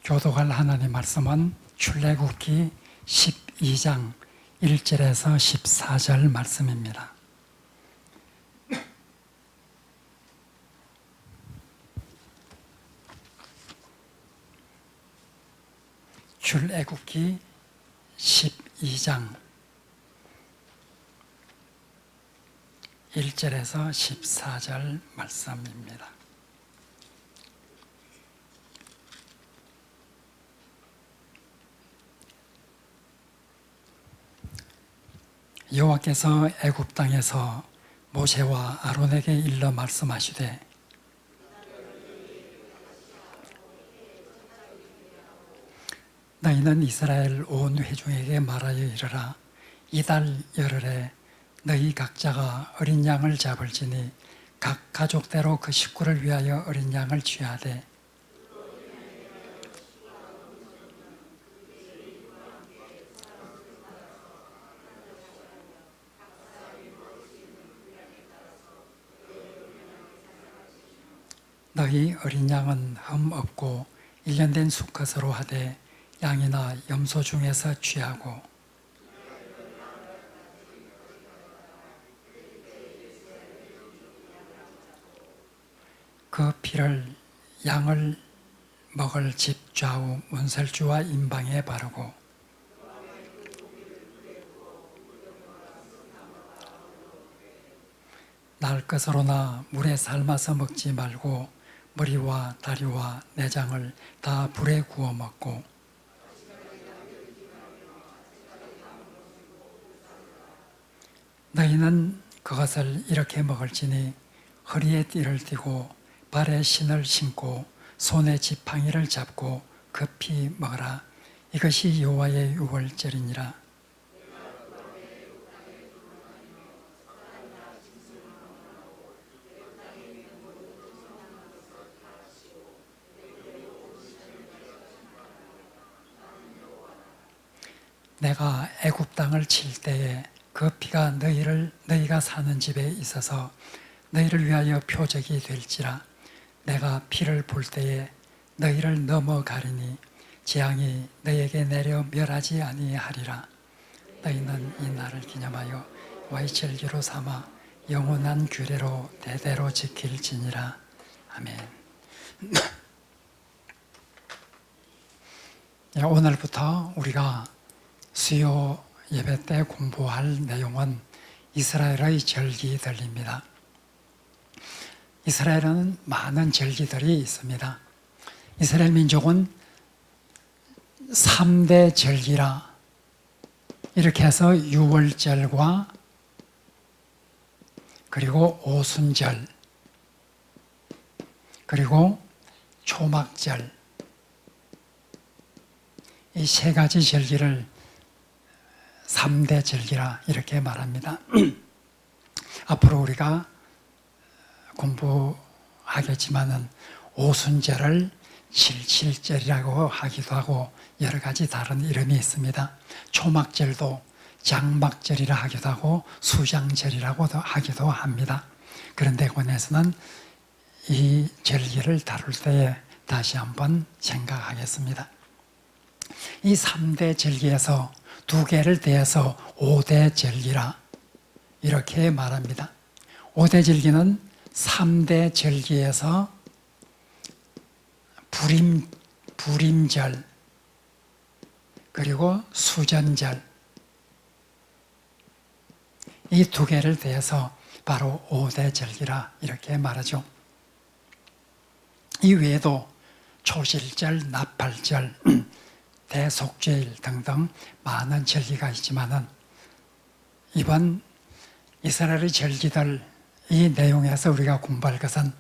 교독할 하나님 말씀은 출애굽기 12장 1절에서 14절 말씀입니다. 출애굽기 12장 1절에서 14절 말씀입니다. 여호와께서 애굽 땅에서 모세와 아론에게 일러 말씀하시되 너희는 이스라엘 온 회중에게 말하여 이르라. 이달 열흘에 너희 각자가 어린 양을 잡을지니 각 가족대로 그 식구를 위하여 어린 양을 취하되 너희 어린 양은 흠 없고 1년 된 수컷으로 하되 양이나 염소 중에서 취하고 그 피를 양을 먹을 집 좌우 문설주와 임방에 바르고 날 것으로나 물에 삶아서 먹지 말고 머리와 다리와 내장을 다 불에 구워 먹고 너희는 그것을 이렇게 먹을지니 허리에 띠를 띠고 발에 신을 신고 손에 지팡이를 잡고 급히 먹으라. 이것이 여호와의 유월절이니라. 내가 애굽 땅을 칠 때에 그 피가 너희가 사는 집에 있어서 너희를 위하여 표적이 될지라. 내가 피를 볼 때에 너희를 넘어가리니 재앙이 너희에게 내려 멸하지 아니하리라. 너희는 이 날을 기념하여 여호와의 절기로 삼아 영원한 규례로 대대로 지킬지니라. 아멘. 오늘부터 우리가 수요 예배 때 공부할 내용은 이스라엘의 절기들입니다. 이스라엘은 많은 절기들이 있습니다. 이스라엘 민족은 3대 절기라 이렇게 해서 유월절과 그리고 오순절 그리고 초막절 이 세 가지 절기를 3대 절기라 이렇게 말합니다. 앞으로 우리가 공부하겠지만은 오순절을 칠칠절이라고 하기도 하고 여러 가지 다른 이름이 있습니다. 초막절도 장막절이라 하기도 하고 수장절이라고도 하기도 합니다. 그런데 권에서는 이 절기를 다룰 때에 다시 한번 생각하겠습니다. 이 3대 절기에서 2개를 더해서 5대 절기라 이렇게 말합니다. 5대 절기는 3대 절기에서 부림절 그리고 수전절 이 2개를 더해서 바로 5대 절기라 이렇게 말하죠. 이 외에도 초실절, 나팔절, 대속죄일 등등 많은 절기가 있지만은 이번 이스라엘의 절기들 이 내용에서 우리가 공부할 것은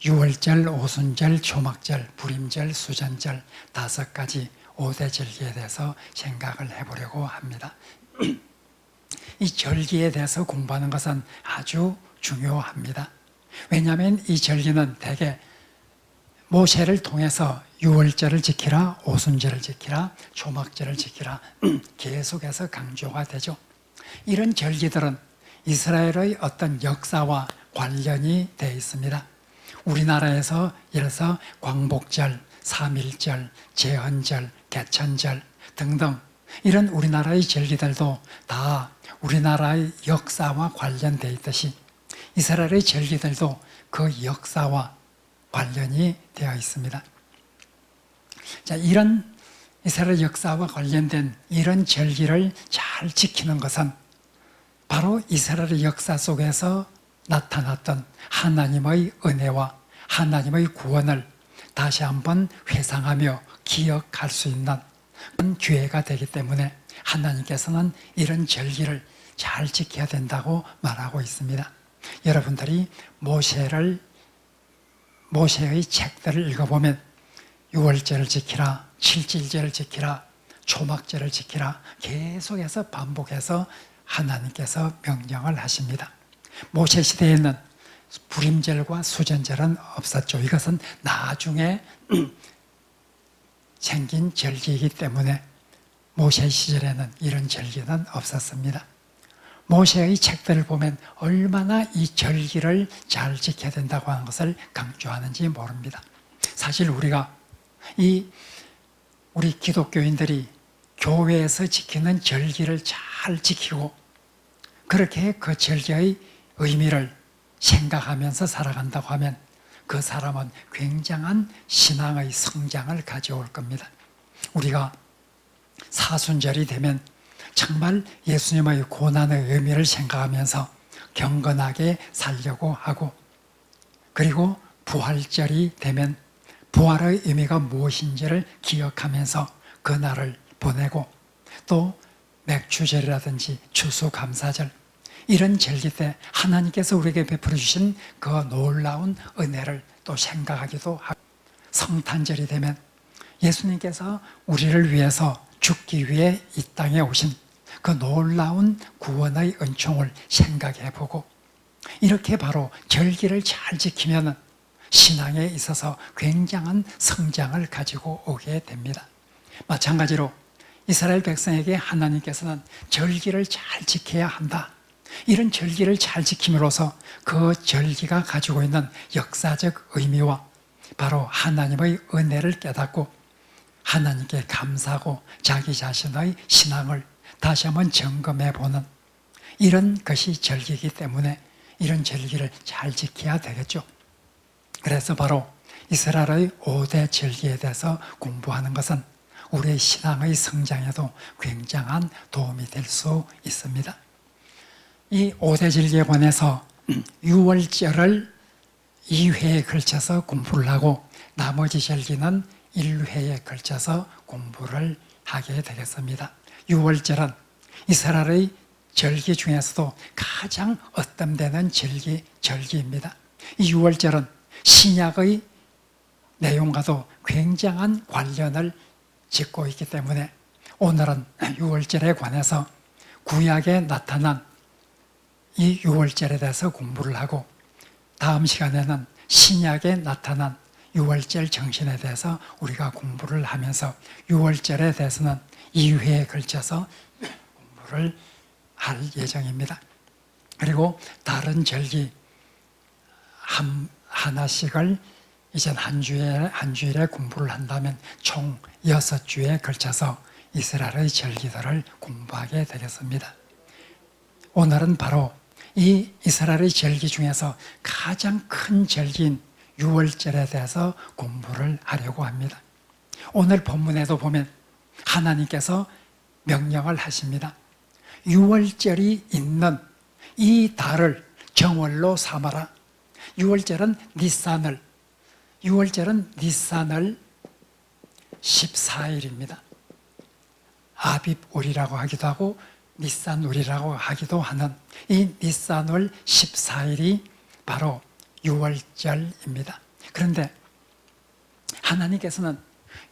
유월절, 오순절, 초막절, 부림절, 수전절 5가지 5대 절기에 대해서 생각을 해보려고 합니다. 이 절기에 대해서 공부하는 것은 아주 중요합니다. 왜냐하면 이 절기는 대개 모세를 통해서 유월절을 지키라, 오순절을 지키라, 초막절을 지키라 계속해서 강조가 되죠. 이런 절기들은 이스라엘의 어떤 역사와 관련이 되어 있습니다. 우리나라에서 예를 들어서 광복절, 삼일절, 제헌절, 개천절 등등 이런 우리나라의 절기들도 다 우리나라의 역사와 관련되어 있듯이 이스라엘의 절기들도 그 역사와 관련이 되어 있습니다. 자, 이런 이스라엘 역사와 관련된 이런 절기를 잘 지키는 것은 바로 이스라엘의 역사 속에서 나타났던 하나님의 은혜와 하나님의 구원을 다시 한번 회상하며 기억할 수 있는 그런 기회가 되기 때문에 하나님께서는 이런 절기를 잘 지켜야 된다고 말하고 있습니다. 여러분들이 모세의 책들을 읽어보면 유월절을 지키라, 칠칠절을 지키라, 초막절을 지키라 계속해서 반복해서 하나님께서 명령을 하십니다. 모세 시대에는 불임절과 수전절은 없었죠. 이것은 나중에 생긴 절기이기 때문에 모세 시절에는 이런 절기는 없었습니다. 모세의 책들을 보면 얼마나 이 절기를 잘 지켜야 된다고 하는 것을 강조하는지 모릅니다. 사실 우리 기독교인들이 교회에서 지키는 절기를 잘 지키고 그렇게 그 절기의 의미를 생각하면서 살아간다고 하면 그 사람은 굉장한 신앙의 성장을 가져올 겁니다. 우리가 사순절이 되면 정말 예수님의 고난의 의미를 생각하면서 경건하게 살려고 하고, 그리고 부활절이 되면 부활의 의미가 무엇인지를 기억하면서 그날을 보내고, 또 맥주절이라든지 추수감사절 이런 절기 때 하나님께서 우리에게 베풀어 주신 그 놀라운 은혜를 또 생각하기도 하고, 성탄절이 되면 예수님께서 우리를 위해서 죽기 위해 이 땅에 오신 그 놀라운 구원의 은총을 생각해보고, 이렇게 바로 절기를 잘 지키면 신앙에 있어서 굉장한 성장을 가지고 오게 됩니다. 마찬가지로 이스라엘 백성에게 하나님께서는 절기를 잘 지켜야 한다, 이런 절기를 잘 지킴으로써 그 절기가 가지고 있는 역사적 의미와 바로 하나님의 은혜를 깨닫고 하나님께 감사하고 자기 자신의 신앙을 다시 한번 점검해보는 이런 것이 절기이기 때문에 이런 절기를 잘 지켜야 되겠죠. 그래서 바로 이스라엘의 5대 절기에 대해서 공부하는 것은 우리의 신앙의 성장에도 굉장한 도움이 될 수 있습니다. 이 5대 절기에 관해서 6월절을 2회에 걸쳐서 공부를 하고 나머지 절기는 1회에 걸쳐서 공부를 하게 되겠습니다. 6월절은 이스라엘의 절기 중에서도 가장 어뜸되는 절기입니다. 이 6월절은 신약의 내용과도 굉장한 관련을 짓고 있기 때문에 오늘은 6월절에 관해서 구약에 나타난 이 6월절에 대해서 공부를 하고, 다음 시간에는 신약에 나타난 6월절 정신에 대해서 우리가 공부를 하면서 6월절에 대해서는 2회에 걸쳐서 공부를 할 예정입니다. 그리고 다른 절기 하나씩을 이제 한 주일에 공부를 한다면 총 6주에 걸쳐서 이스라엘의 절기들을 공부하게 되겠습니다. 오늘은 바로 이 이스라엘의 절기 중에서 가장 큰 절기인 6월절에 대해서 공부를 하려고 합니다. 오늘 본문에도 보면 하나님께서 명령을 하십니다. 6월절이 있는 이 달을 정월로 삼아라. 6월절은 니산을 14일입니다. 아빕월이라고 하기도 하고 니산월이라고 하기도 하는 이 니산월 14일이 바로 6월절입니다. 그런데 하나님께서는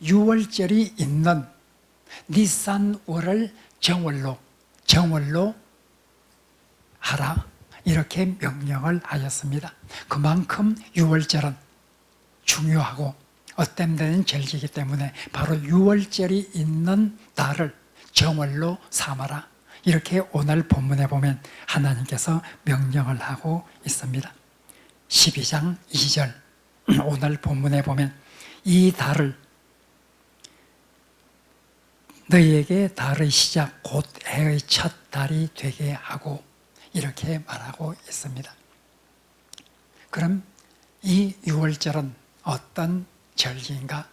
6월절이 있는 니산월을 정월로 하라, 이렇게 명령을 하였습니다. 그만큼 6월절은 중요하고 엇됨되는 절기이기 때문에 바로 6월절이 있는 달을 정월로 삼아라, 이렇게 오늘 본문에 보면 하나님께서 명령을 하고 있습니다. 12장 2절 오늘 본문에 보면 이 달을 너희에게 달의 시작 곧 해의 첫 달이 되게 하고 이렇게 말하고 있습니다. 그럼 이 유월절은 어떤 절기인가?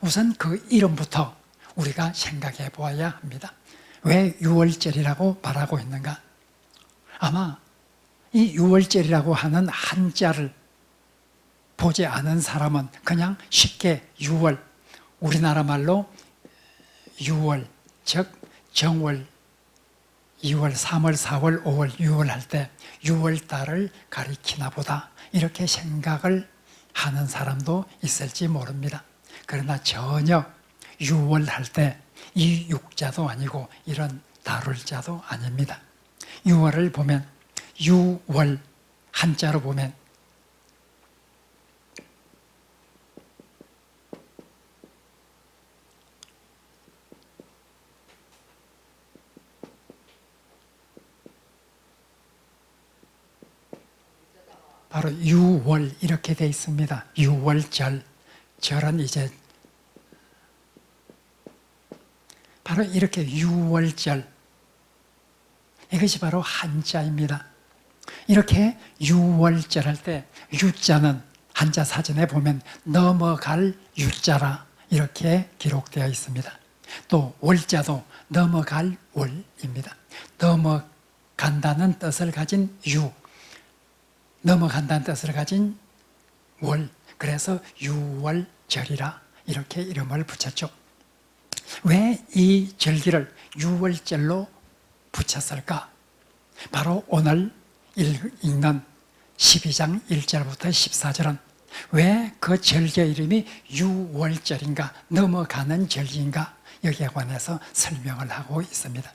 우선 그 이름부터 우리가 생각해 보아야 합니다. 왜 유월절이라고 말하고 있는가? 아마 이 유월절이라고 하는 한자를 보지 않은 사람은 그냥 쉽게 유월, 우리나라 말로 유월, 즉 정월, 2월, 3월, 4월, 5월, 6월 할 때 6월달을 가리키나 보다 이렇게 생각을 하는 사람도 있을지 모릅니다. 그러나 전혀 6월 할 때 이 육자도 아니고 이런 다룰자도 아닙니다. 6월을 보면 6월 한자로 보면 바로 유월 이렇게 되어 있습니다. 유월절, 절은 이제 바로 이렇게 유월절, 이것이 바로 한자입니다. 이렇게 유월절 할 때 유자는 한자 사전에 보면 넘어갈 유자라 이렇게 기록되어 있습니다. 또 월자도 넘어갈 월입니다. 넘어간다는 뜻을 가진 유, 넘어간다는 뜻을 가진 월, 그래서 유월절이라 이렇게 이름을 붙였죠. 왜 이 절기를 유월절로 붙였을까? 바로 오늘 읽는 12장 1절부터 14절은 왜 그 절기의 이름이 유월절인가, 넘어가는 절기인가, 여기에 관해서 설명을 하고 있습니다.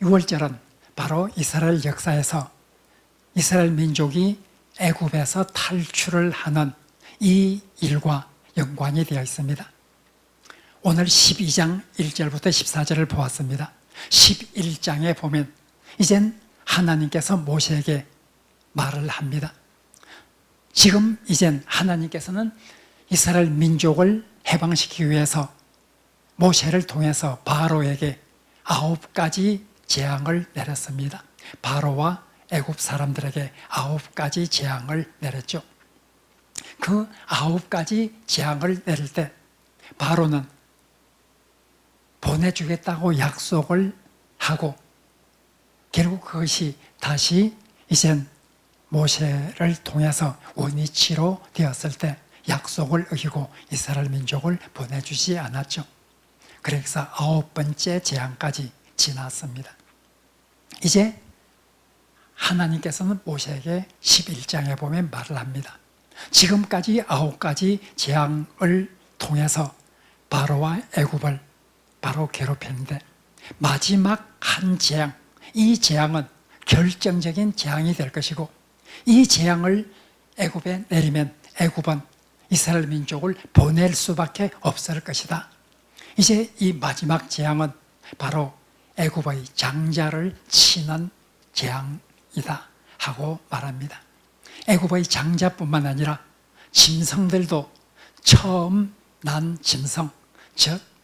유월절은 바로 이스라엘 역사에서 이스라엘 민족이 애굽에서 탈출을 하는 이 일과 연관이 되어 있습니다. 오늘 12장 1절부터 14절을 보았습니다. 11장에 보면 이젠 하나님께서 모세에게 말을 합니다. 지금 이젠 하나님께서는 이스라엘 민족을 해방시키기 위해서 모세를 통해서 바로에게 9가지 재앙을 내렸습니다. 바로와 애굽 사람들에게 9가지 재앙을 내렸죠. 그 9가지 재앙을 내릴 때 바로는 보내주겠다고 약속을 하고 결국 그것이 다시 이젠 모세를 통해서 원위치로 되었을 때 약속을 어기고 이스라엘 민족을 보내주지 않았죠. 그래서 9번째 재앙까지 지났습니다. 이제 하나님께서는 모세에게 11장에 보면 말을 합니다. 지금까지 9가지 재앙을 통해서 바로와 애굽을 바로 괴롭혔는데 마지막 한 재앙, 이 재앙은 결정적인 재앙이 될 것이고 이 재앙을 애굽에 내리면 애굽은 이스라엘 민족을 보낼 수밖에 없을 것이다. 이제 이 마지막 재앙은 바로 애굽의 장자를 치는 재앙이다 하고 말합니다. 애굽의 장자뿐만 아니라 짐승들도 처음 난 짐승, 즉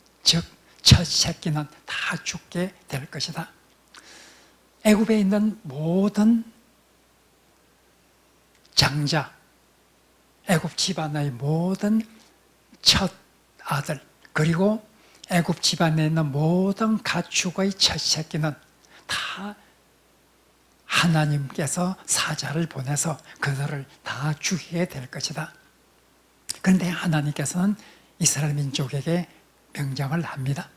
첫 새끼는 다 죽게 될 것이다. 애굽에 있는 모든 장자, 애굽 집안의 모든 첫 아들, 그리고 애굽 집안에 있는 모든 가축의 첫 새끼는 다 하나님께서 사자를 보내서 그들을 다 죽이게 될 것이다. 그런데 하나님께서는 이스라엘 민족에게 명령을 합니다.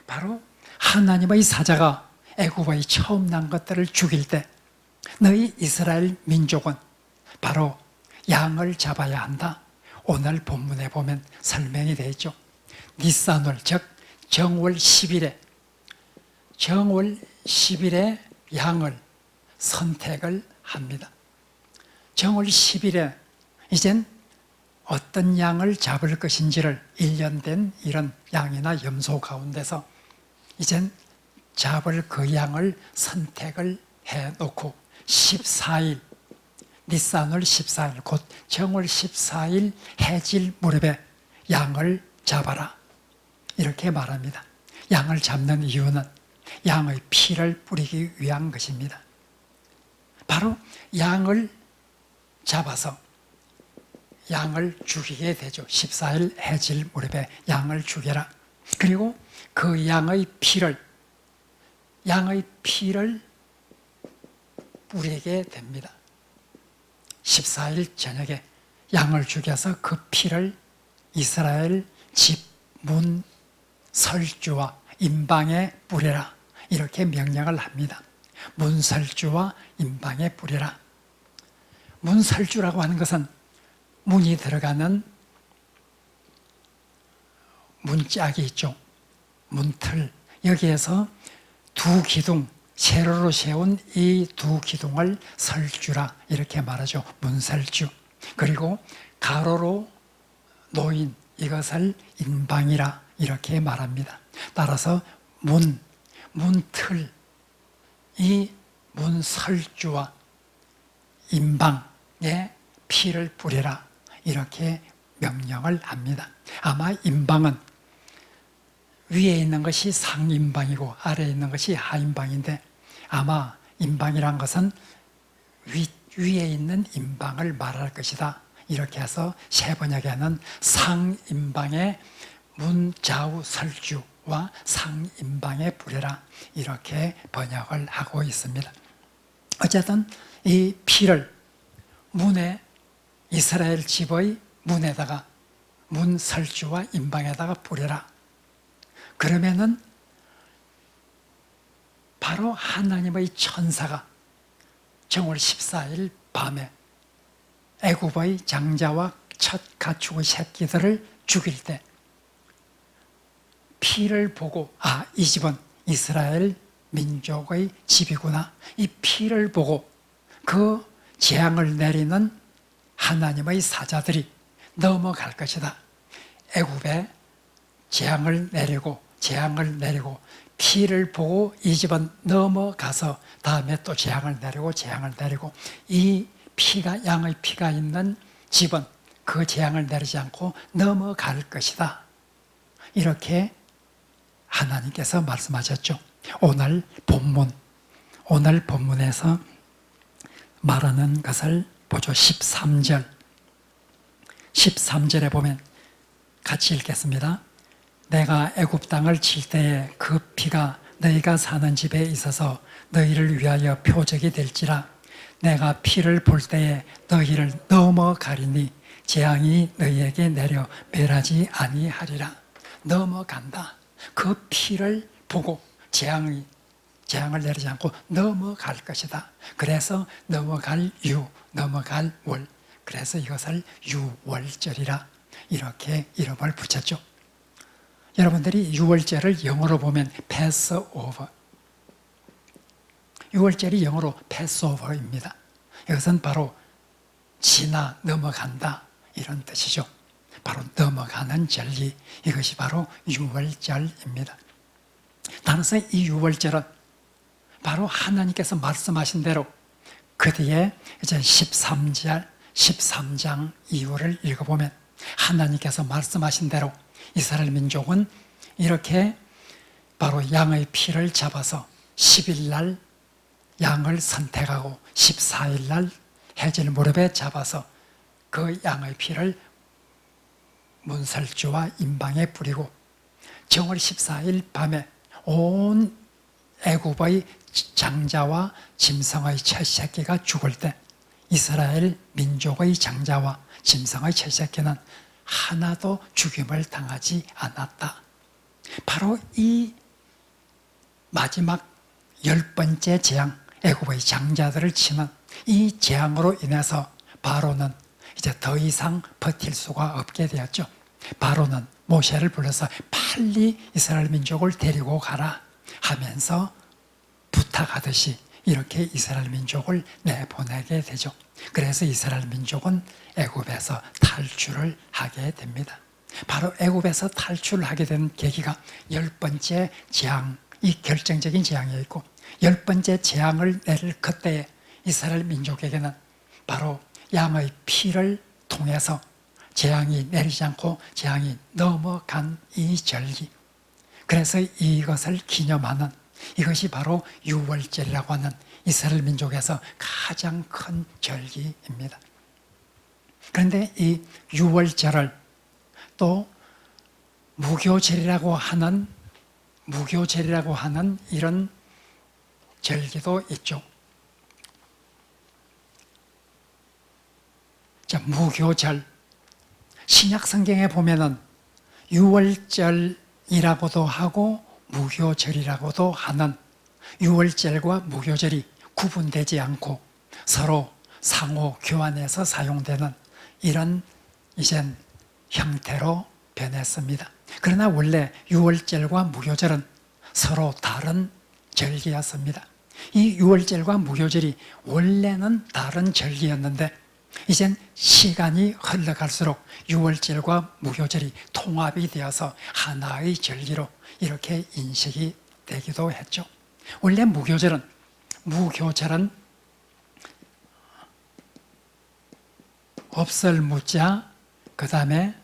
바로 하나님의 사자가 애굽의 처음 난 것들을 죽일 때 너희 이스라엘 민족은 바로 양을 잡아야 한다. 오늘 본문에 보면 설명이 되어 있죠. 니산월, 즉 정월 10일에 양을 선택을 합니다. 정월 10일에 이젠 어떤 양을 잡을 것인지를 1년 된 이런 양이나 염소 가운데서 이젠 잡을 그 양을 선택을 해놓고 14일 니산월 14일 곧 정월 14일 해질 무렵에 양을 잡아라 이렇게 말합니다. 양을 잡는 이유는 양의 피를 뿌리기 위한 것입니다. 바로 양을 잡아서 양을 죽이게 되죠. 14일 해질 무렵에 양을 죽여라. 그리고 그 양의 피를 뿌리게 됩니다. 14일 저녁에 양을 죽여서 그 피를 이스라엘 집, 문, 설주와 임방에 뿌리라 이렇게 명령을 합니다. 문설주와 임방에 뿌리라. 문설주라고 하는 것은 문이 들어가는 문짝이 있죠. 문틀. 여기에서 두 기둥, 세로로 세운 이 두 기둥을 설주라 이렇게 말하죠. 문설주. 그리고 가로로 놓인 이것을 임방이라 이렇게 말합니다. 따라서 문틀, 이 문설주와 임방에 피를 뿌리라 이렇게 명령을 합니다. 아마 임방은 위에 있는 것이 상임방이고 아래에 있는 것이 하임방인데 아마 임방이란 것은 위에 있는 임방을 말할 것이다. 이렇게 해서 세번역에는 상임방에 문좌우 설주와 상임방에 뿌리라 이렇게 번역을 하고 있습니다. 어쨌든 이 피를 문에 이스라엘 집의 문에다가 문설주와 임방에다가 뿌려라. 그러면은 바로 하나님의 천사가 정월 14일 밤에 애굽의 장자와 첫 가축의 새끼들을 죽일 때 피를 보고 이 집은 이스라엘 민족의 집이구나. 이 피를 보고 그 재앙을 내리는 하나님의 사자들이 넘어갈 것이다. 애굽에 재앙을 내리고 피를 보고 이 집은 넘어가서 다음에 또 재앙을 내리고 이 피가 양의 피가 있는 집은 그 재앙을 내리지 않고 넘어갈 것이다. 이렇게 하나님께서 말씀하셨죠. 오늘 본문에서 말하는 것을 보죠. 13절에 보면 같이 읽겠습니다. 내가 애굽 땅을 칠 때에 그 피가 너희가 사는 집에 있어서 너희를 위하여 표적이 될지라. 내가 피를 볼 때에 너희를 넘어가리니 재앙이 너희에게 내려 멸하지 아니하리라. 넘어간다. 그 피를 보고 재앙을 내리지 않고 넘어갈 것이다. 그래서 넘어갈 월. 그래서 이것을 유월절이라 이렇게 이름을 붙였죠. 여러분들이 유월절을 영어로 보면 패스오버. 유월절이 영어로 패스오버입니다. 이것은 바로 넘어간다 이런 뜻이죠. 바로 넘어가는 절기, 이것이 바로 유월절입니다. 따라서 이 유월절은 바로 하나님께서 말씀하신 대로 그 뒤에 이제 13장 이후를 읽어보면 하나님께서 말씀하신 대로 이스라엘 민족은 이렇게 바로 양의 피를 잡아서 10일 날 양을 선택하고 14일 날 해질 무렵에 잡아서 그 양의 피를 문설주와 임방에 뿌리고 정월 14일 밤에 온 애굽의 장자와 짐승의 첫 새끼가 죽을 때 이스라엘 민족의 장자와 짐승의 첫 새끼는 하나도 죽임을 당하지 않았다. 바로 이 마지막 10번째 재앙, 애굽의 장자들을 치는 이 재앙으로 인해서 바로는 이제 더 이상 버틸 수가 없게 되었죠. 바로는 모세를 불러서 빨리 이스라엘 민족을 데리고 가라 하면서 부탁하듯이 이렇게 이스라엘 민족을 내보내게 되죠. 그래서 이스라엘 민족은 애굽에서 탈출을 하게 됩니다. 바로 애굽에서 탈출을 하게 된 계기가 10번째 재앙, 이 결정적인 재앙이었고 10번째 재앙을 내릴 그때에 이스라엘 민족에게는 바로 양의 피를 통해서 재앙이 내리지 않고 재앙이 넘어간 이 절기, 그래서 이것을 기념하는, 이것이 바로 유월절이라고 하는 이스라엘 민족에서 가장 큰 절기입니다. 그런데 이 유월절을 또 무교절이라고 하는 이런 절기도 있죠. 자, 무교절. 신약 성경에 보면은 유월절이라고도 하고 무교절이라고도 하는, 유월절과 무교절이 구분되지 않고 서로 상호 교환해서 사용되는 이런 이젠 형태로 변했습니다. 그러나 원래 유월절과 무교절은 서로 다른 절기였습니다. 이 유월절과 무교절이 원래는 다른 절기였는데 이젠 시간이 흘러갈수록 유월절과 무교절이 통합이 되어서 하나의 절기로 이렇게 인식이 되기도 했죠. 원래 무교절은 없을 무자, 그 다음에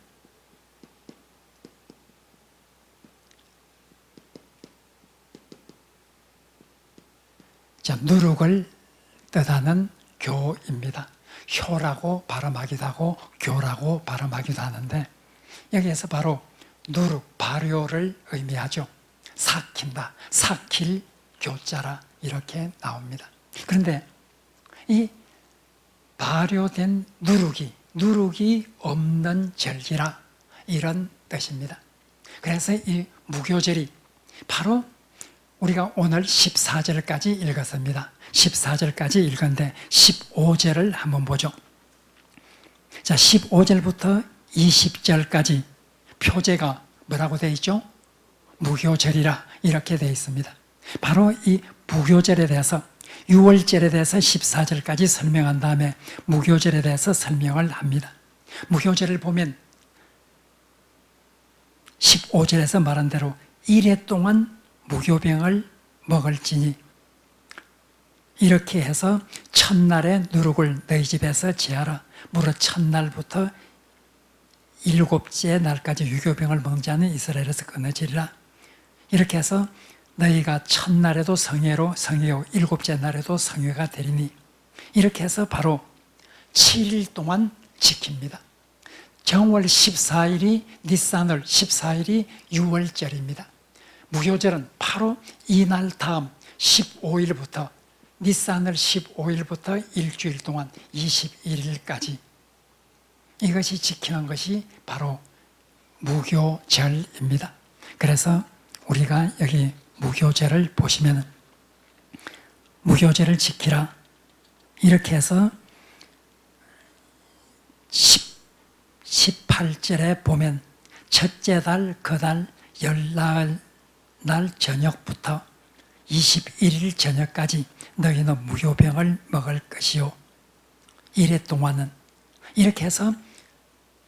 누룩을 뜻하는 교입니다. 효라고 발음하기도 하고 교라고 발음하기도 하는데 여기에서 바로 누룩, 발효를 의미하죠. 삭힌다, 삭힐 교자라 이렇게 나옵니다. 그런데 이 발효된 누룩이 없는 절기라 이런 뜻입니다. 그래서 이 무교절이 바로 우리가 오늘 14절까지 읽었습니다. 14절까지 읽었는데 15절을 한번 보죠. 자, 15절부터 20절까지 표제가 뭐라고 되어 있죠? 무교절이라 이렇게 되어 있습니다. 바로 이 무교절에 대해서, 유월절에 대해서 14절까지 설명한 다음에 무교절에 대해서 설명을 합니다. 무교절을 보면 15절에서 말한 대로 1회 동안 무교병을 먹을지니, 이렇게 해서 첫날에 누룩을 너희 집에서 제하라. 무릇 첫날부터 7째 날까지 유교병을 먹지 않은 이스라엘에서 끊어지리라. 이렇게 해서 너희가 첫날에도 성회로 성회요 7째 날에도 성회가 되리니, 이렇게 해서 바로 7일 동안 지킵니다. 정월 14일이 니산월, 14일이 유월절입니다. 무교절은 바로 이날 다음 15일부터, 니산월 15일부터 일주일 동안 21일까지 이것이 지키는 것이 바로 무교절입니다. 그래서 우리가 여기 무교절을 보시면 무교절을 지키라 이렇게 해서 18절에 보면 첫째 달 그 달 열나흘 날 저녁부터 21일 저녁까지 너희는 무교병을 먹을 것이요. 1회 동안은 이렇게 해서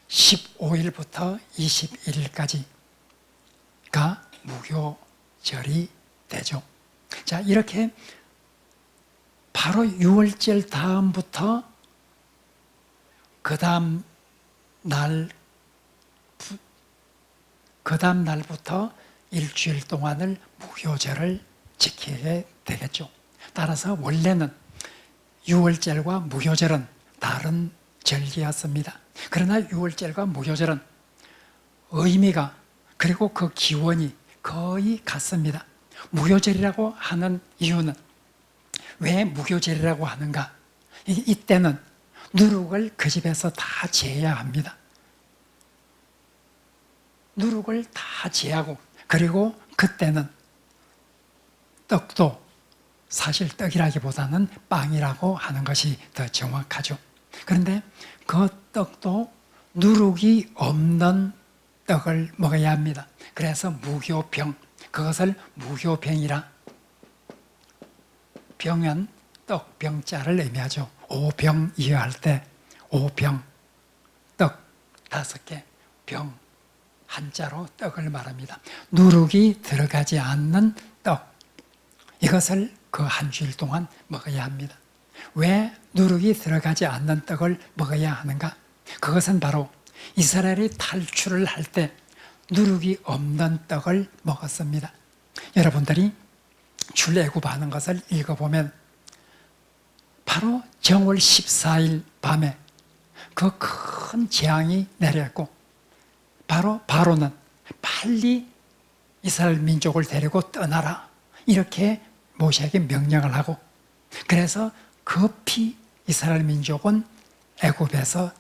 15일부터 21일까지가 무교절이 되죠. 자, 이렇게 바로 6월절 다음부터 그 다음 날부터 일주일 동안을 무교절을 지키게 되겠죠. 따라서 원래는 유월절과 무교절은 다른 절기였습니다. 그러나 유월절과 무교절은 의미가 그리고 그 기원이 거의 같습니다. 무교절이라고 하는 이유는 왜 무교절이라고 하는가? 이때는 누룩을 그 집에서 다 제해야 합니다. 누룩을 다 제하고, 그리고 그때는 떡도 사실 떡이라기보다는 빵이라고 하는 것이 더 정확하죠. 그런데 그 떡도 누룩이 없는 떡을 먹어야 합니다. 그래서 무교병, 그것을 무교병이라, 병은 떡, 병자를 의미하죠. 오병 이어할 때 오병, 떡 5개, 병 한자로 떡을 말합니다. 누룩이 들어가지 않는 떡, 이것을 그 한 주일 동안 먹어야 합니다. 왜 누룩이 들어가지 않는 떡을 먹어야 하는가? 그것은 바로 이스라엘이 탈출을 할 때 누룩이 없는 떡을 먹었습니다. 여러분들이 출애굽하는 것을 읽어보면 바로 정월 14일 밤에 그 큰 재앙이 내렸고 바로 바로는 빨리 이스라엘 민족을 데리고 떠나라 이렇게 모세에게 명령을 하고 그래서 급히 이스라엘 민족은 애굽에서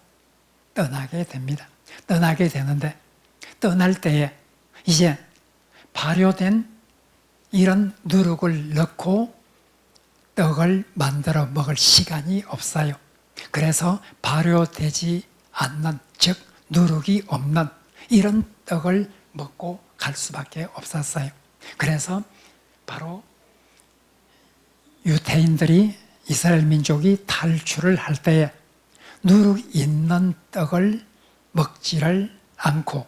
떠나게 됩니다. 떠나게 되는데 떠날 때에 이제 발효된 이런 누룩을 넣고 떡을 만들어 먹을 시간이 없어요. 그래서 발효되지 않는, 즉 누룩이 없는 이런 떡을 먹고 갈 수밖에 없었어요. 그래서 바로 유대인들이 이스라엘 민족이 탈출을 할 때에 누룩 있는 떡을 먹지를 않고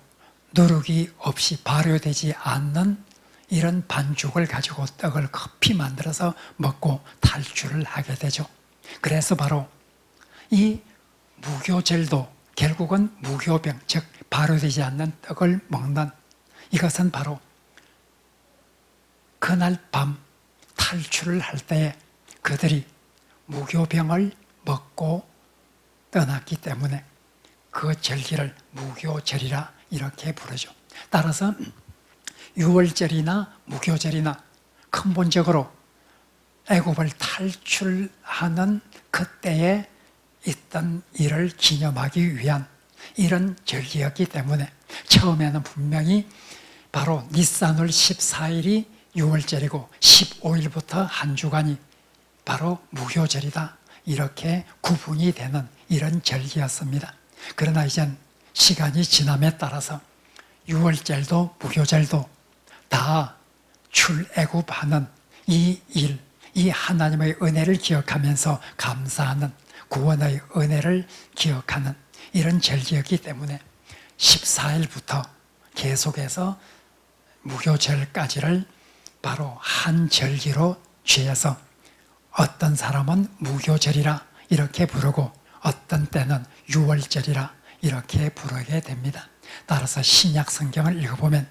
누룩이 없이 발효되지 않는 이런 반죽을 가지고 떡을 급히 만들어서 먹고 탈출을 하게 되죠. 그래서 바로 이 무교절도 결국은 무교병, 즉 발효되지 않는 떡을 먹는 이것은 바로 그날 밤 탈출을 할 때에 그들이 무교병을 먹고 떠났기 때문에 그 절기를 무교절이라 이렇게 부르죠. 따라서 유월절이나 무교절이나 근본적으로 애굽을 탈출하는 그때에 있던 일을 기념하기 위한 이런 절기였기 때문에 처음에는 분명히 바로 니산월 14일이 유월절이고 15일부터 한 주간이 바로 무교절이다 이렇게 구분이 되는 이런 절기였습니다. 그러나 이젠 시간이 지남에 따라서 유월절도 무교절도 다 출애굽하는 이 일, 이 하나님의 은혜를 기억하면서 감사하는 구원의 은혜를 기억하는 이런 절기였기 때문에 14일부터 계속해서 무교절까지를 바로 한 절기로 취해서 어떤 사람은 무교절이라 이렇게 부르고 어떤 때는 유월절이라 이렇게 부르게 됩니다. 따라서 신약 성경을 읽어보면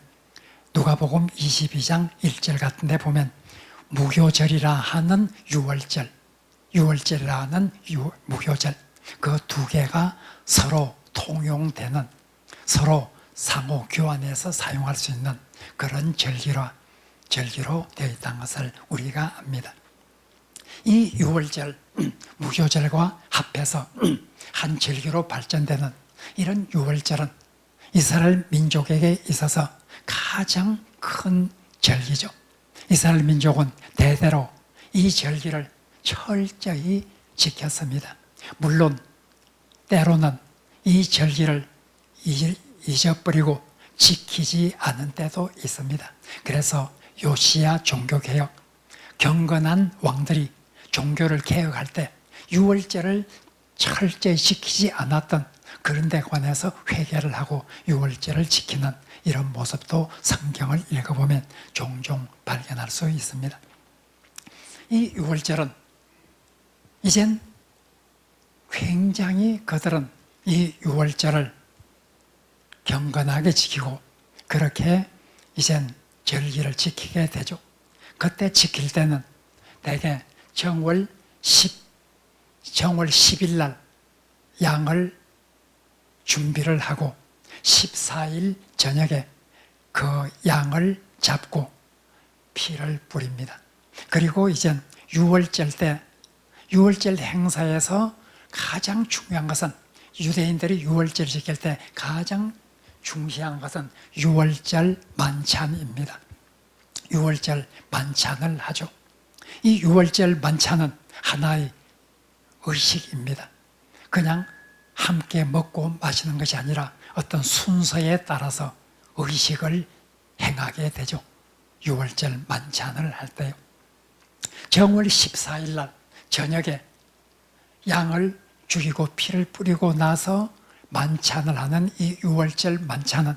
누가복음 22장 1절 같은 데 보면 무교절이라 하는 유월절, 유월절이라 하는 무교절 그 두 개가 서로 통용되는 서로 상호 교환해서 사용할 수 있는 그런 절기로 되어 있다는 것을 우리가 압니다. 이 유월절, 무교절과 합해서 한 절기로 발전되는 이런 유월절은 이스라엘 민족에게 있어서 가장 큰 절기죠. 이스라엘 민족은 대대로 이 절기를 철저히 지켰습니다. 물론 때로는 이 절기를 잊어버리고 지키지 않은 때도 있습니다. 그래서 요시야 종교개혁, 경건한 왕들이 종교를 개혁할 때 유월절을 철저히 지키지 않았던 그런 데 관해서 회개를 하고 유월절을 지키는 이런 모습도 성경을 읽어보면 종종 발견할 수 있습니다. 이 유월절은 이젠 굉장히 그들은 이 유월절을 경건하게 지키고 그렇게 이젠 절기를 지키게 되죠. 그때 지킬 때는 대개 정월 10일 날 양을 준비를 하고 14일 저녁에 그 양을 잡고 피를 뿌립니다. 그리고 이젠 유월절 때 유월절 행사에서 가장 중요한 것은 유대인들이 유월절 지킬 때 가장 중시한 것은 유월절 만찬입니다. 유월절 만찬을 하죠. 이 유월절 만찬은 하나의 의식입니다. 그냥 함께 먹고 마시는 것이 아니라 어떤 순서에 따라서 의식을 행하게 되죠. 유월절 만찬을 할 때요. 정월 14일 날 저녁에 양을 죽이고 피를 뿌리고 나서 만찬을 하는 이 유월절 만찬은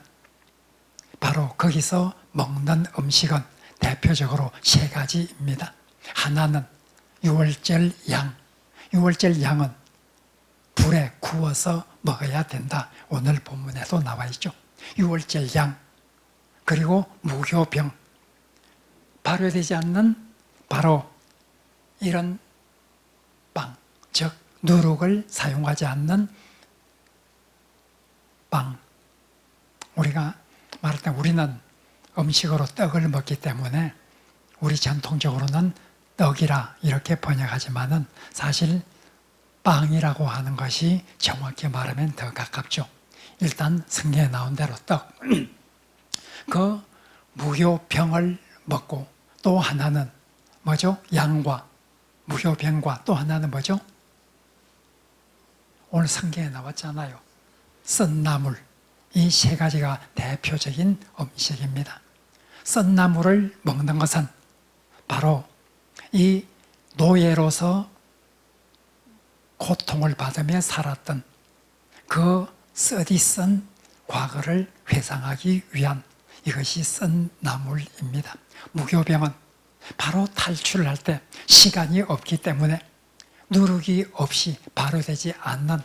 바로 거기서 먹는 음식은 대표적으로 세 가지입니다. 하나는 유월절 양, 유월절 양은 불에 구워서 먹어야 된다. 오늘 본문에도 나와 있죠. 유월절 양, 그리고 무효병, 발효되지 않는 바로 이런 빵, 즉 누룩을 사용하지 않는 빵. 우리가 말할 때 우리는 음식으로 떡을 먹기 때문에 우리 전통적으로는 떡이라 이렇게 번역하지만은 사실 빵이라고 하는 것이 정확히 말하면 더 가깝죠. 일단 성경에 나온 대로 떡. 그 무효병을 먹고 또 하나는 뭐죠? 양과 무효병과 또 하나는 뭐죠? 오늘 성경에 나왔잖아요. 썬나물. 이 세 가지가 대표적인 음식입니다. 썬나물을 먹는 것은 바로 이 노예로서 고통을 받으며 살았던 그 쓰디쓴 과거를 회상하기 위한 이것이 썬나물입니다. 무교병은 바로 탈출할 때 시간이 없기 때문에 누룩이 없이 발효되지 않는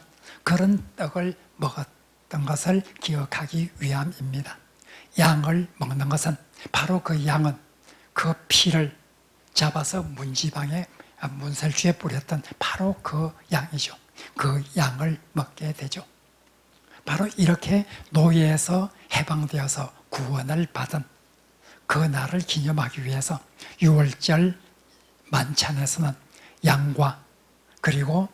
그런 떡을 먹었던 것을 기억하기 위함입니다. 양을 먹는 것은 바로 그 양은 그 피를 잡아서 문설주에 뿌렸던 바로 그 양이죠. 그 양을 먹게 되죠. 바로 이렇게 노예에서 해방되어서 구원을 받은 그 날을 기념하기 위해서 유월절 만찬에서는 양과 그리고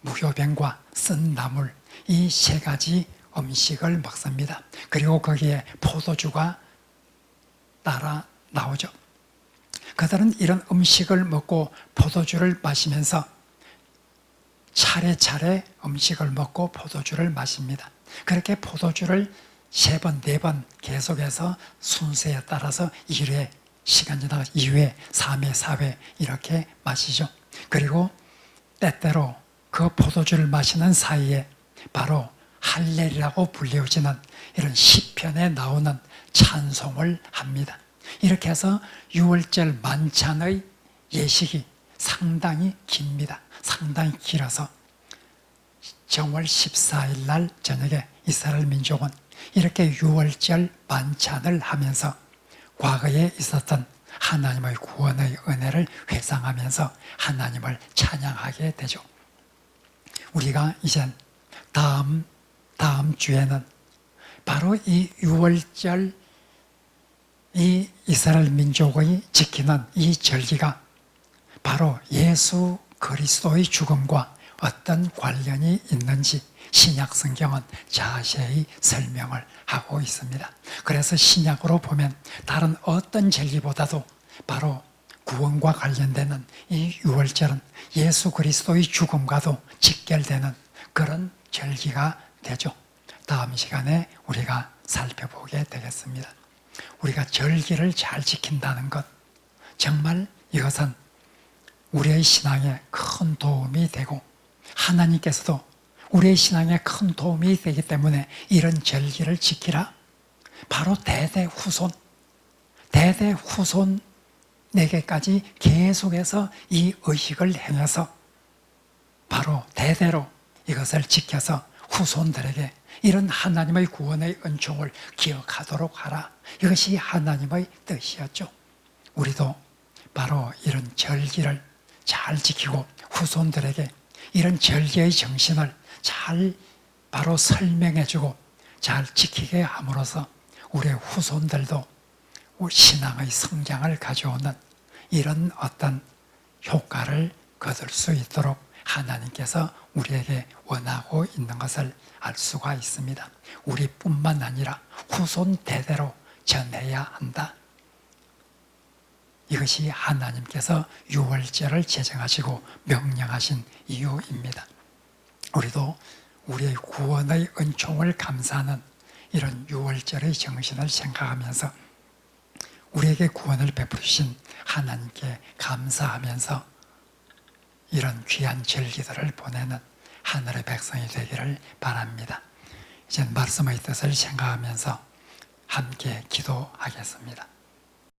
무효병과 썬나물 이 세 가지 음식을 먹습니다. 그리고 거기에 포도주가 따라 나오죠. 그들은 이런 음식을 먹고 포도주를 마시면서 차례차례 음식을 먹고 포도주를 마십니다. 그렇게 포도주를 3번, 4번 계속해서 순서에 따라서 1회, 시간 지나가 2회, 3회, 4회 이렇게 마시죠. 그리고 때때로 그 포도주를 마시는 사이에 바로 할렐이라고 불리우지는 이런 시편에 나오는 찬송을 합니다. 이렇게 해서 유월절 만찬의 예식이 상당히 깁니다. 상당히 길어서 정월 14일 날 저녁에 이스라엘 민족은 이렇게 유월절 만찬을 하면서 과거에 있었던 하나님의 구원의 은혜를 회상하면서 하나님을 찬양하게 되죠. 우리가 이제 다음 주에는 바로 이 유월절 이 이스라엘 민족의 지키는 이 절기가 바로 예수 그리스도의 죽음과 어떤 관련이 있는지 신약 성경은 자세히 설명을 하고 있습니다. 그래서 신약으로 보면 다른 어떤 절기보다도 바로 구원과 관련되는 이 유월절은 예수 그리스도의 죽음과도 직결되는 그런 절기가 되죠. 다음 시간에 우리가 살펴보게 되겠습니다. 우리가 절기를 잘 지킨다는 것, 정말 이것은 우리의 신앙에 큰 도움이 되고 하나님께서도 우리의 신앙에 큰 도움이 되기 때문에 이런 절기를 지키라. 바로 대대 후손에게까지 계속해서 이 의식을 행해서 바로 대대로 이것을 지켜서 후손들에게 이런 하나님의 구원의 은총을 기억하도록 하라. 이것이 하나님의 뜻이었죠. 우리도 바로 이런 절기를 잘 지키고 후손들에게 이런 절기의 정신을 잘 바로 설명해주고 잘 지키게 함으로써 우리의 후손들도 우리 신앙의 성장을 가져오는 이런 어떤 효과를 거둘 수 있도록 하나님께서 우리에게 원하고 있는 것을 알 수가 있습니다. 우리뿐만 아니라 후손 대대로 전해야 한다. 이것이 하나님께서 유월절을 제정하시고 명령하신 이유입니다. 우리도 우리의 구원의 은총을 감사하는 이런 유월절의 정신을 생각하면서 우리에게 구원을 베푸신 하나님께 감사하면서 이런 귀한 절기들을 보내는 하늘의 백성이 되기를 바랍니다. 이제 말씀의 뜻을 생각하면서 함께 기도하겠습니다.